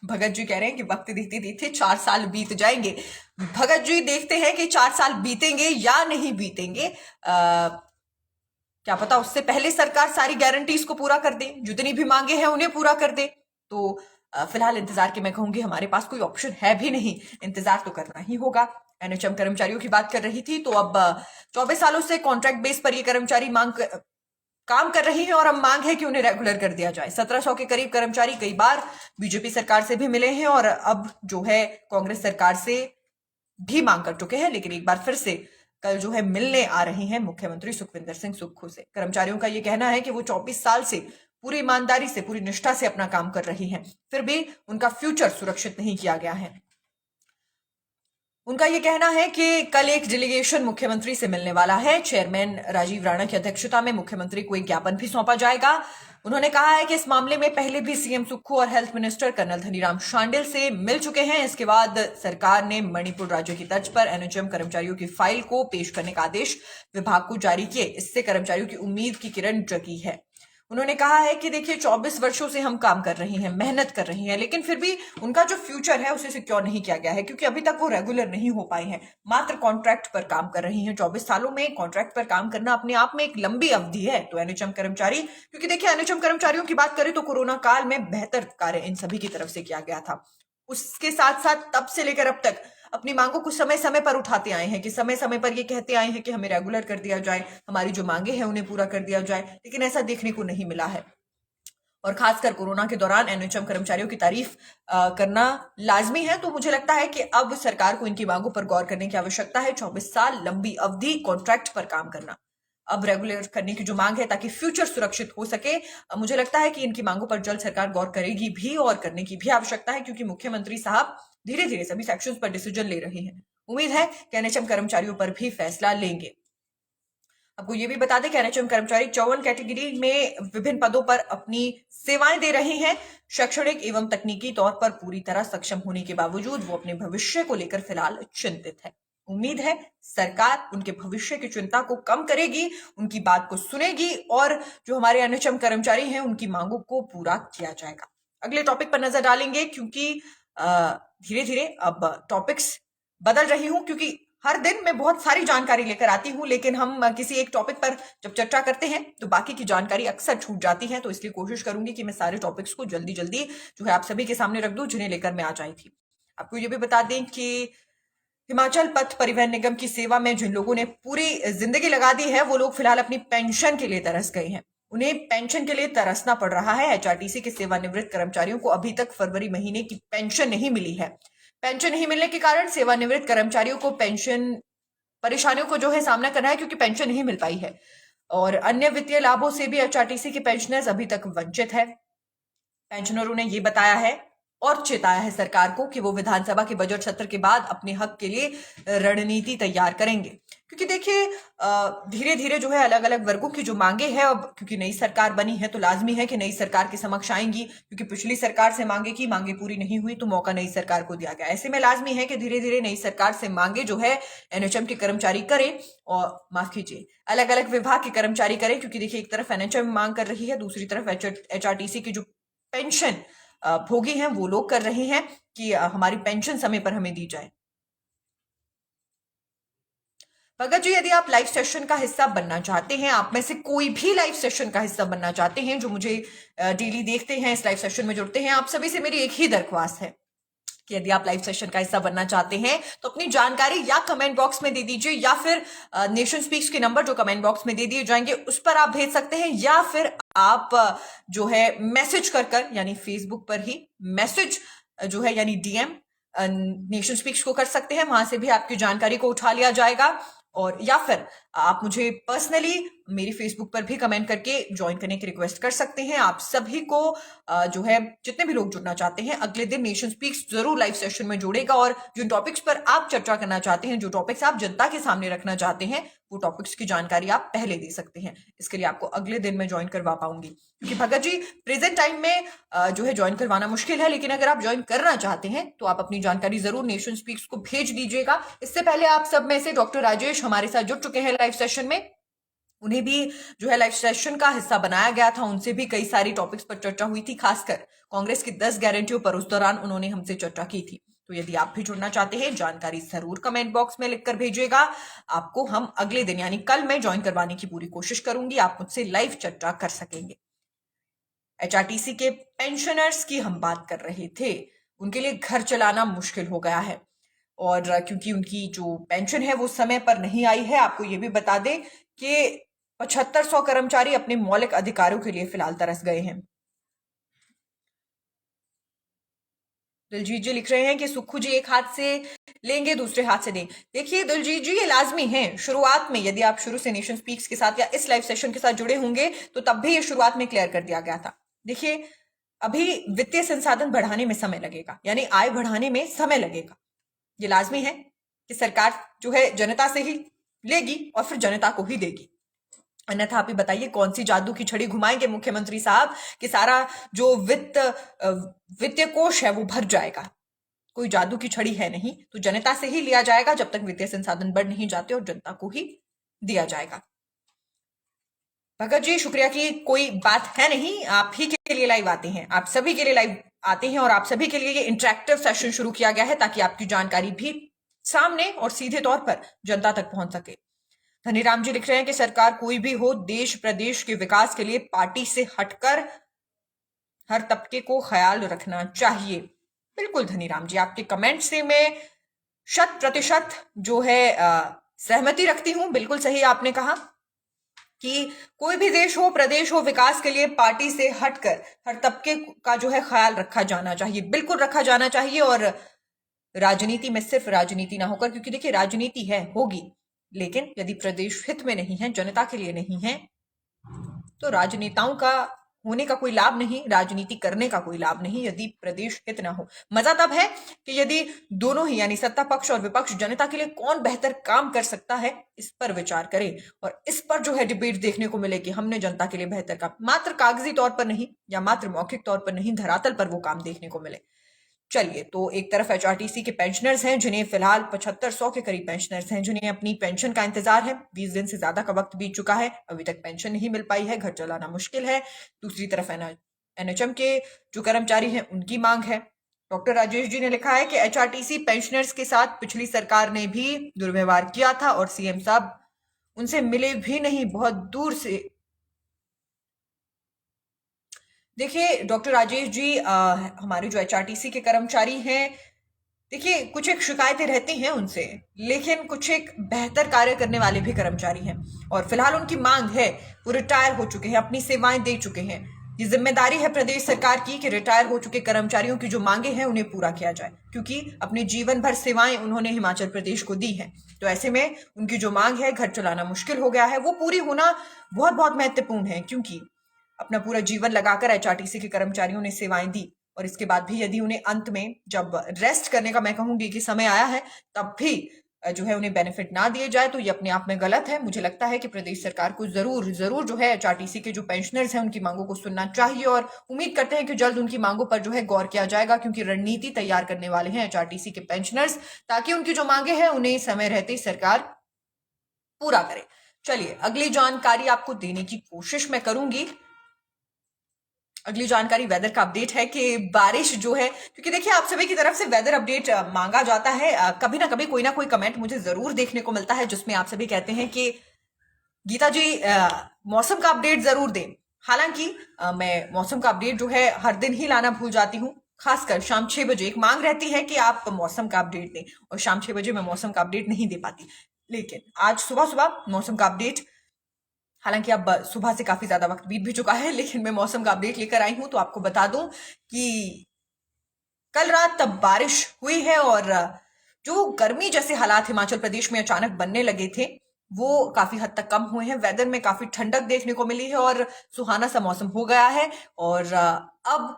भगत जी कह रहे हैं कि वक्त देते देते 4 साल बीत जाएंगे। भगत जी देखते हैं कि 4 साल बीतेंगे या नहीं बीतेंगे। क्या पता उससे पहले सरकार सारी गारंटीज को पूरा कर दे, जितनी भी मांगे हैं उन्हें पूरा कर दे। तो फिलहाल इंतजार के मैं कहूंगी हमारे पास कोई ऑप्शन है भी नहीं, इंतजार तो करना ही होगा। एनएचएम कर्मचारियों की बात कर रही थी, तो अब 24 सालों से कॉन्ट्रैक्ट बेस पर ये कर्मचारी काम कर रही है और अब मांग है कि उन्हें रेगुलर कर दिया जाए। 1700 के करीब कर्मचारी कई बार बीजेपी सरकार से भी मिले हैं और अब जो है कांग्रेस सरकार से भी मांग कर चुके हैं, लेकिन एक बार फिर से कल जो है मिलने आ रही हैं मुख्यमंत्री सुखविंदर सिंह सुक्खू से। कर्मचारियों का यह कहना है कि वो 24 साल से पूरी ईमानदारी से, पूरी निष्ठा से अपना काम कर रही हैं, फिर भी उनका फ्यूचर सुरक्षित नहीं किया गया है। उनका यह कहना है कि कल एक डेलीगेशन मुख्यमंत्री से मिलने वाला है। चेयरमैन राजीव राणा की अध्यक्षता में मुख्यमंत्री को एक ज्ञापन भी सौंपा जाएगा। उन्होंने कहा है कि इस मामले में पहले भी सीएम सुक्खू और health minister colonel Dhaniram Shandil से मिल चुके हैं। इसके बाद सरकार ने मणिपुर राज्य की तर्ज पर एनएचएम कर्मचारियों की फाइल को पेश करने का आदेश विभाग को जारी किए। इससे कर्मचारियों की उम्मीद की किरण जगी है। उन्होंने कहा है कि देखिए 24 वर्षों से हम काम कर रहे हैं, मेहनत कर रहे हैं, लेकिन फिर भी उनका जो फ्यूचर है उसे सिक्योर नहीं किया गया है, क्योंकि अभी तक वो रेगुलर नहीं हो पाए हैं, मात्र कॉन्ट्रैक्ट पर काम कर रही हैं। 24 सालों में कॉन्ट्रैक्ट पर काम करना अपने आप में एक लंबी अवधि है। तो एनएचएम कर्मचारी, क्योंकि देखिए एनएचएम कर्मचारियों की बात करें तो कोरोना काल में बेहतर कार्य इन सभी की तरफ से किया गया था। उसके साथ साथ तब से लेकर अब तक अपनी मांगों को समय समय पर उठाते आए हैं, कि समय समय पर ये कहते आए हैं कि हमें रेगुलर कर दिया जाए, हमारी जो मांगे हैं उन्हें पूरा कर दिया जाए, लेकिन ऐसा देखने को नहीं मिला है। और खासकर कोरोना के दौरान एनएचएम कर्मचारियों की तारीफ करना लाजमी है। तो मुझे लगता है कि अब सरकार को इनकी मांगों पर गौर करने की आवश्यकता है। 24 साल लंबी अवधि कॉन्ट्रैक्ट पर काम करना, अब रेगुलर करने की जो मांग है ताकि फ्यूचर सुरक्षित हो सके, मुझे लगता है कि इनकी मांगों पर जल्द सरकार गौर करेगी भी और करने की भी आवश्यकता है, क्योंकि मुख्यमंत्री साहब धीरे धीरे सभी सेक्शंस पर डिसीजन ले रहे हैं। उम्मीद है कि एनएचएम कर्मचारियों पर भी फैसला लेंगे। आपको ये भी बता दें कि एनएचएम कर्मचारी 54 कैटेगरी में विभिन्न पदों पर अपनी सेवाएं दे रहे हैं। शैक्षणिक एवं तकनीकी तौर पर पूरी तरह सक्षम होने के बावजूद वो अपने भविष्य को लेकर फिलहाल चिंतित है। उम्मीद है सरकार उनके भविष्य की चिंता को कम करेगी, उनकी बात को सुनेगी और जो हमारे अनचम कर्मचारी हैं उनकी मांगों को पूरा किया जाएगा। अगले टॉपिक पर नजर डालेंगे, क्योंकि धीरे धीरे अब टॉपिक्स बदल रही हूं, क्योंकि हर दिन मैं बहुत सारी जानकारी लेकर आती हूं, लेकिन हम किसी एक टॉपिक पर जब चर्चा करते हैं तो बाकी की जानकारी अक्सर छूट जाती है। तो इसलिए कोशिश करूंगी कि मैं सारे टॉपिक्स को जल्दी जल्दी जो है आप सभी के सामने रख दूं, जिन्हें लेकर मैं आ जाई थी। आपको ये भी बता दें कि हिमाचल पथ परिवहन निगम की सेवा में जिन लोगों ने पूरी जिंदगी लगा दी है, वो लोग फिलहाल अपनी पेंशन के लिए तरस गए हैं। उन्हें पेंशन के लिए तरसना पड़ रहा है। एचआरटीसी के सेवानिवृत्त कर्मचारियों को अभी तक फरवरी महीने की पेंशन नहीं मिली है। पेंशन नहीं मिलने के कारण सेवानिवृत्त कर्मचारियों को पेंशन परेशानियों को जो है सामना करना है, क्योंकि पेंशन नहीं मिल पाई है और अन्य वित्तीय लाभों से भी एचआरटीसी के पेंशनर्स अभी तक वंचित है। पेंशनरों ने ये बताया है और चेताया है सरकार को कि वो विधानसभा के बजट सत्र के बाद अपने हक के लिए रणनीति तैयार करेंगे, क्योंकि देखिए धीरे धीरे जो है अलग अलग वर्गों की जो मांगे हैं, अब क्योंकि नई सरकार बनी है तो लाजमी है कि नई सरकार के समक्ष आएंगी, क्योंकि पिछली सरकार से मांगे पूरी नहीं हुई तो मौका नई सरकार को दिया गया। ऐसे में लाजमी है कि धीरे धीरे नई सरकार से मांगे जो है एनएचएम के कर्मचारी करें, और माफ कीजिए अलग अलग विभाग के कर्मचारी करें, क्योंकि देखिए एक तरफ एनएचएम मांग कर रही है, दूसरी तरफ एचआरटीसी की जो पेंशन भोगी हैं वो लोग कर रहे हैं कि हमारी पेंशन समय पर हमें दी जाए। भगत जी, यदि आप लाइव सेशन का हिस्सा बनना चाहते हैं, आप में से कोई भी लाइव सेशन का हिस्सा बनना चाहते हैं, जो मुझे डेली देखते हैं, इस लाइव सेशन में जुड़ते हैं, आप सभी से मेरी एक ही दरख्वास्त है कि यदि आप लाइव सेशन का हिस्सा बनना चाहते हैं तो अपनी जानकारी या कमेंट बॉक्स में दे दीजिए, या फिर नेशन स्पीक्स के नंबर जो कमेंट बॉक्स में दे दिए जाएंगे उस पर आप भेज सकते हैं, या फिर आप जो है मैसेज कर यानी फेसबुक पर ही मैसेज जो है यानी डीएम नेशन स्पीक्स को कर सकते हैं, वहां से भी आपकी जानकारी को उठा लिया जाएगा। और या फिर आप मुझे पर्सनली मेरी फेसबुक पर भी कमेंट करके ज्वाइन करने की रिक्वेस्ट कर सकते हैं। आप सभी को जो है जितने भी लोग जुड़ना चाहते हैं अगले दिन नेशन स्पीक्स जरूर लाइव सेशन में जुड़ेगा, और जिन टॉपिक्स पर आप चर्चा करना चाहते हैं, जो टॉपिक्स आप जनता के सामने रखना चाहते हैं, वो टॉपिक्स की जानकारी आप पहले दे सकते हैं। इसके लिए आपको अगले दिन मैं ज्वाइन करवा पाऊंगी, क्योंकि भगत जी प्रेजेंट टाइम में जो है ज्वाइन करवाना मुश्किल है, लेकिन अगर आप ज्वाइन करना चाहते हैं तो आप अपनी जानकारी जरूर नेशन स्पीक्स को भेज दीजिएगा। इससे पहले आप सब में से डॉक्टर राजेश हमारे साथ जुड़ चुके हैं लाइव सेशन में, उन्हें भी जो है लाइव सेशन का हिस्सा बनाया गया था, उनसे भी कई सारी टॉपिक्स पर चर्चा हुई थी, खासकर कांग्रेस की 10 गारंटियों पर उस दौरान उन्होंने हमसे चर्चा की थी। तो यदि आप भी जुड़ना चाहते हैं, जानकारी जरूर कमेंट बॉक्स में लिखकर भेजिएगा। आपको हम अगले दिन यानी कल मैं ज्वाइन करवाने की पूरी कोशिश करूंगी, आप मुझसे लाइव चर्चा कर सकेंगे। एचआरटीसी के पेंशनर्स की हम बात कर रहे थे, उनके लिए घर चलाना मुश्किल हो गया है, और क्योंकि उनकी जो पेंशन है वो समय पर नहीं आई है। आपको ये भी बता दें कि 7500 कर्मचारी अपने मौलिक अधिकारों के लिए फिलहाल तरस गए हैं। दिलजीत जी लिख रहे हैं कि सुक्खू जी एक हाथ से लेंगे दूसरे हाथ से देंगे। देखिए दिलजीत जी, ये लाजमी है। शुरुआत में यदि आप शुरू से नेशन स्पीक्स के साथ या इस लाइव सेशन के साथ जुड़े होंगे तो तब भी ये शुरुआत में क्लियर कर दिया गया था। देखिए अभी वित्तीय संसाधन बढ़ाने में समय लगेगा, यानी आय बढ़ाने में समय लगेगा। ये लाजमी है कि सरकार जो है जनता से ही लेगी और फिर जनता को ही देगी, अन्यथा आप ही बताइए कौन सी जादू की छड़ी घुमाएंगे मुख्यमंत्री साहब कि सारा जो वित्तीय कोष है वो भर जाएगा। कोई जादू की छड़ी है नहीं, तो जनता से ही लिया जाएगा जब तक वित्तीय संसाधन बढ़ नहीं जाते, और जनता को ही दिया जाएगा। भगत जी शुक्रिया की कोई बात है नहीं, आप ही के लिए लाइव आते हैं, आप सभी के लिए लाइव आते हैं, और आप सभी के लिए ये इंटरेक्टिव सेशन शुरू किया गया है ताकि आपकी जानकारी भी सामने और सीधे तौर पर जनता तक पहुंच सके। धनीराम जी लिख रहे हैं कि सरकार कोई भी हो, देश प्रदेश के विकास के लिए पार्टी से हटकर हर तबके को ख्याल रखना चाहिए। बिल्कुल धनीराम जी, आपके कमेंट से मैं 100% जो है सहमति रखती हूं। बिल्कुल सही आपने कहा कि कोई भी देश हो, प्रदेश हो, विकास के लिए पार्टी से हटकर हर तबके का जो है ख्याल रखा जाना चाहिए, बिल्कुल रखा जाना चाहिए। और राजनीति में सिर्फ राजनीति ना होकर, क्योंकि देखिए राजनीति है होगी, लेकिन यदि प्रदेश हित में नहीं है, जनता के लिए नहीं है, तो राजनेताओं का होने का कोई लाभ नहीं, राजनीति करने का कोई लाभ नहीं, यदि प्रदेश हित ना हो। मजा तब है कि यदि दोनों ही यानी सत्ता पक्ष और विपक्ष जनता के लिए कौन बेहतर काम कर सकता है इस पर विचार करें, और इस पर जो है डिबेट देखने को मिले कि हमने जनता के लिए बेहतर काम, मात्र कागजी तौर पर नहीं या मात्र मौखिक तौर पर नहीं, धरातल पर वो काम देखने को मिले। चलिए, तो एक तरफ एचआरटीसी के पेंशनर्स हैं जिन्हें फिलहाल 7500 के करीब पेंशनर्स हैं जिन्हें अपनी पेंशन का इंतजार है। 20 दिन से ज्यादा का वक्त बीत चुका है, अभी तक पेंशन नहीं मिल पाई है, घर चलाना मुश्किल है। दूसरी तरफ एनएचएम के जो कर्मचारी हैं उनकी मांग है। डॉक्टर राजेश जी ने लिखा है कि एचआरटीसी पेंशनर्स के साथ पिछली सरकार ने भी दुर्व्यवहार किया था और सीएम साहब उनसे मिले भी नहीं, बहुत दूर से। देखिए डॉक्टर राजेश जी, हमारे जो एचआरटीसी के कर्मचारी हैं, देखिए कुछ एक शिकायतें रहती हैं उनसे, लेकिन कुछ एक बेहतर कार्य करने वाले भी कर्मचारी हैं और फिलहाल उनकी मांग है, वो रिटायर हो चुके हैं, अपनी सेवाएं दे चुके हैं। ये जिम्मेदारी है प्रदेश सरकार की कि रिटायर हो चुके कर्मचारियों की जो मांगे हैं उन्हें पूरा किया जाए, क्योंकि अपनी जीवन भर सेवाएं उन्होंने हिमाचल प्रदेश को दी हैं। तो ऐसे में उनकी जो मांग है, घर चलाना मुश्किल हो गया है, वो पूरी होना बहुत बहुत महत्वपूर्ण है, क्योंकि अपना पूरा जीवन लगाकर एचआरटीसी के कर्मचारियों ने सेवाएं दी और इसके बाद भी यदि उन्हें अंत में जब रेस्ट करने का मैं कहूंगी कि समय आया है, तब भी जो है उन्हें बेनिफिट ना दिए जाए, तो ये अपने आप में गलत है। मुझे लगता है कि प्रदेश सरकार को जरूर जरूर जो है एचआरटीसी के जो पेंशनर्स हैं उनकी मांगों को सुनना चाहिए और उम्मीद करते हैं कि जल्द उनकी मांगों पर जो है गौर किया जाएगा, क्योंकि रणनीति तैयार करने वाले हैं एचआरटीसी के पेंशनर्स, ताकि उनकी जो मांगे हैं उन्हें समय रहते सरकार पूरा करे। चलिए, अगली जानकारी आपको देने की कोशिश मैं करूंगी। अगली जानकारी वेदर का अपडेट है कि बारिश जो है, क्योंकि देखिए आप सभी की तरफ से वेदर अपडेट मांगा जाता है, कभी ना कोई कमेंट मुझे जरूर देखने को मिलता है जिसमें आप सभी कहते हैं कि गीता जी मौसम का अपडेट जरूर दें। हालांकि मैं मौसम का अपडेट जो है हर दिन ही लाना भूल जाती हूँ, खासकर शाम 6 बजे एक मांग रहती है कि आप मौसम का अपडेट दें, और शाम 6 बजे मैं मौसम का अपडेट नहीं दे पाती। लेकिन आज सुबह सुबह मौसम का अपडेट, हालांकि अब सुबह से काफी ज्यादा वक्त बीत भी चुका है, लेकिन मैं मौसम का अपडेट लेकर आई हूं। तो आपको बता दूं कि कल रात तब बारिश हुई है और जो गर्मी जैसे हालात हिमाचल प्रदेश में अचानक बनने लगे थे वो काफी हद तक कम हुए हैं। वेदर में काफी ठंडक देखने को मिली है और सुहाना सा मौसम हो गया है। और अब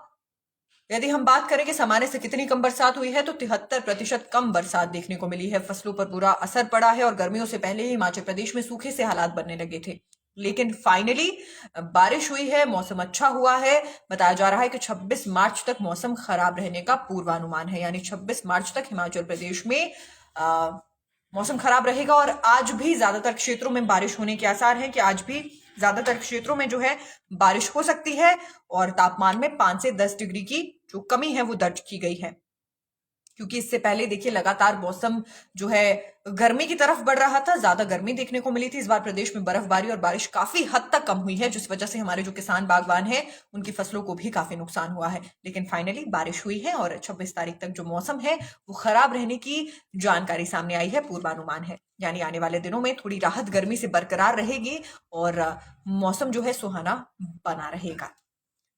यदि हम बात करें कि सामान्य से कितनी कम बरसात हुई है, तो 73% कम बरसात देखने को मिली है। फसलों पर बुरा असर पड़ा है और गर्मियों से पहले ही हिमाचल प्रदेश में सूखे से हालात बनने लगे थे, लेकिन फाइनली बारिश हुई है, मौसम अच्छा हुआ है। बताया जा रहा है कि 26 मार्च तक मौसम खराब रहने का पूर्वानुमान है, यानी 26 मार्च तक हिमाचल प्रदेश में मौसम खराब रहेगा। और आज भी ज्यादातर क्षेत्रों में बारिश होने के आसार हैं, कि आज भी ज्यादातर क्षेत्रों में जो है बारिश हो सकती है और तापमान में 5 से 10 डिग्री की जो कमी है वो दर्ज की गई है, क्योंकि इससे पहले देखिए लगातार मौसम जो है गर्मी की तरफ बढ़ रहा था, ज्यादा गर्मी देखने को मिली थी। इस बार प्रदेश में बर्फबारी और बारिश काफी हद तक कम हुई है, जिस वजह से हमारे जो किसान बागवान हैं उनकी फसलों को भी काफी नुकसान हुआ है। लेकिन फाइनली बारिश हुई है और 26 तारीख तक जो मौसम है वो खराब रहने की जानकारी सामने आई है, पूर्वानुमान है, यानी आने वाले दिनों में थोड़ी राहत गर्मी से बरकरार रहेगी और मौसम जो है सुहाना बना रहेगा।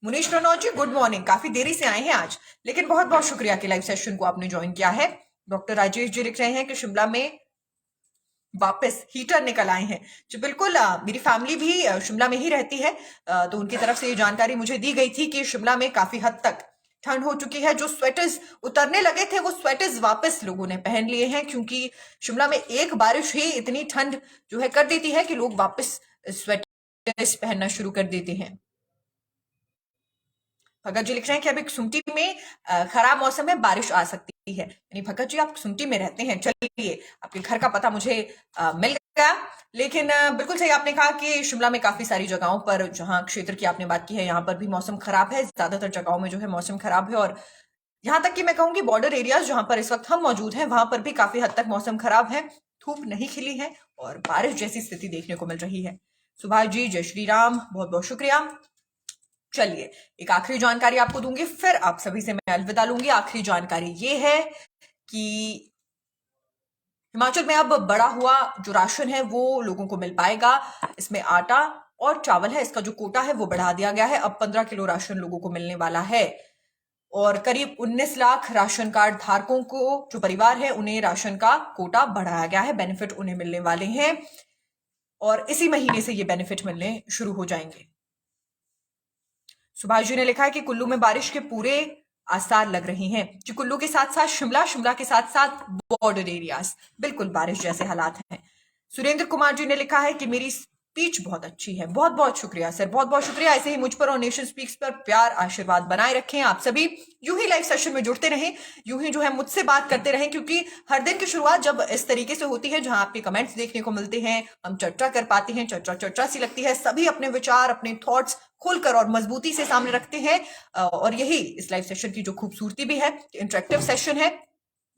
मुनीश रनौत जी, गुड मॉर्निंग। काफी देरी से आए हैं आज, लेकिन बहुत बहुत शुक्रिया कि लाइव सेशन को आपने ज्वाइन किया है। डॉक्टर राजेश जी लिख रहे हैं कि शिमला में वापस हीटर निकल आए हैं। जी बिल्कुल, मेरी फैमिली भी शिमला में ही रहती है, तो उनकी तरफ से ये जानकारी मुझे दी गई थी कि शिमला में काफी हद तक ठंड हो चुकी है। जो स्वेटर्स उतरने लगे थे वो स्वेटर्स वापस लोगों ने पहन लिए हैं, क्योंकि शिमला में एक बारिश ही इतनी ठंड जो है कर देती है कि लोग वापस स्वेटर्स पहनना शुरू कर देते हैं। भगत जी लिख रहे हैं कि अभी सुमटी में खराब मौसम है, बारिश आ सकती है। यानी भगत जी आप सुमटी में रहते हैं, चलिए आपके घर का पता मुझे मिल गया। लेकिन बिल्कुल सही आपने कहा कि शिमला में काफी सारी जगहों पर, जहां क्षेत्र की आपने बात की है, यहाँ पर भी मौसम खराब है। ज्यादातर जगहों में जो है मौसम खराब है और यहाँ तक कि मैं कहूंगी बॉर्डर एरियाज जहां पर इस वक्त हम मौजूद हैं वहां पर भी काफी हद तक मौसम खराब है। धूप नहीं खिली है और बारिश जैसी स्थिति देखने को मिल रही है। सुभाष जी, जय श्री राम, बहुत बहुत शुक्रिया। चलिए, एक आखिरी जानकारी आपको दूंगी, फिर आप सभी से मैं अलविदा लूंगी। आखिरी जानकारी ये है कि हिमाचल में अब बढ़ा हुआ जो राशन है वो लोगों को मिल पाएगा। इसमें आटा और चावल है, इसका जो कोटा है वो बढ़ा दिया गया है। अब 15 किलो राशन लोगों को मिलने वाला है और करीब 19 लाख राशन कार्ड धारकों को, जो परिवार है, उन्हें राशन का कोटा बढ़ाया गया है। बेनिफिट उन्हें मिलने वाले हैं और इसी महीने से ये बेनिफिट मिलने शुरू हो जाएंगे। सुभाष जी ने लिखा है कि कुल्लू में बारिश के पूरे आसार लग रहे हैं। जी, कुल्लू के साथ साथ शिमला, शिमला के साथ साथ बॉर्डर एरियाज, बिल्कुल बारिश जैसे हालात हैं। सुरेंद्र कुमार जी ने लिखा है कि मेरी स्पीच बहुत अच्छी है। बहुत बहुत शुक्रिया सर, बहुत बहुत शुक्रिया। ऐसे ही मुझ पर और नेशन स्पीक्स पर प्यार आशीर्वाद बनाए रखें आप सभी। यूं ही लाइव सेशन में जुड़ते रहें, यूं ही जो है मुझसे बात करते रहें, क्योंकि हर दिन की शुरुआत जब इस तरीके से होती है जहां आपके कमेंट्स देखने को मिलते हैं, हम चर्चा कर पाते हैं, चर्चा सी लगती है, सभी अपने विचार अपने थॉट्स खोलकर और मजबूती से सामने रखते हैं। और यही इस लाइव सेशन की जो खूबसूरती भी है, इंटरेक्टिव सेशन है,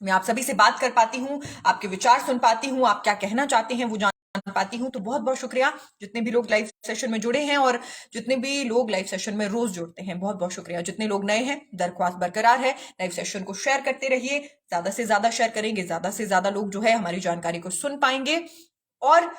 मैं आप सभी से बात कर पाती हूँ, आपके विचार सुन पाती हूँ, आप क्या कहना चाहते हैं वो जान पाती हूँ। तो बहुत बहुत शुक्रिया जितने भी लोग लाइव सेशन में जुड़े हैं और जितने भी लोग लाइव सेशन में रोज जुड़ते हैं, बहुत बहुत शुक्रिया। जितने लोग नए हैं, दरख्वास्त बरकरार है, लाइव सेशन को शेयर करते रहिए, ज्यादा से ज्यादा शेयर करेंगे, ज्यादा से ज्यादा लोग जो है हमारी जानकारी को सुन पाएंगे और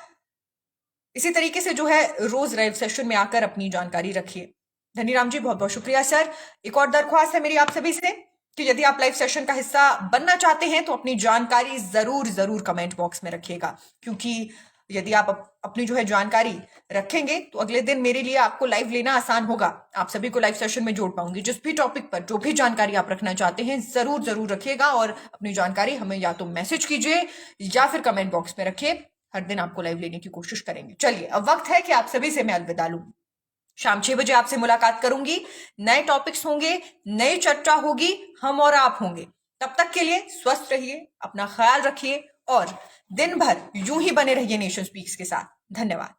इसी तरीके से जो है रोज लाइव सेशन में आकर अपनी जानकारी रखिए। धनीराम जी बहुत बहुत शुक्रिया सर। एक और दरख्वास्त है मेरी आप सभी से कि यदि आप लाइव सेशन का हिस्सा बनना चाहते हैं तो अपनी जानकारी जरूर जरूर कमेंट बॉक्स में रखिएगा, क्योंकि यदि आप अपनी जो है जानकारी रखेंगे तो अगले दिन मेरे लिए आपको लाइव लेना आसान होगा, आप सभी को लाइव सेशन में जोड़ पाऊंगी। जिस भी टॉपिक पर जो भी जानकारी आप रखना चाहते हैं जरूर जरूर रखिएगा और अपनी जानकारी हमें या तो मैसेज कीजिए या फिर कमेंट बॉक्स में रखिए, हर दिन आपको लाइव लेने की कोशिश करेंगे। चलिए अब वक्त है कि आप सभी से मैं अलविदा लूं। शाम 6 बजे आपसे मुलाकात करूंगी, नए टॉपिक्स होंगे, नई चर्चा होगी, हम और आप होंगे। तब तक के लिए स्वस्थ रहिए, अपना ख्याल रखिए और दिन भर यूं ही बने रहिए नेशन स्पीक्स के साथ। धन्यवाद।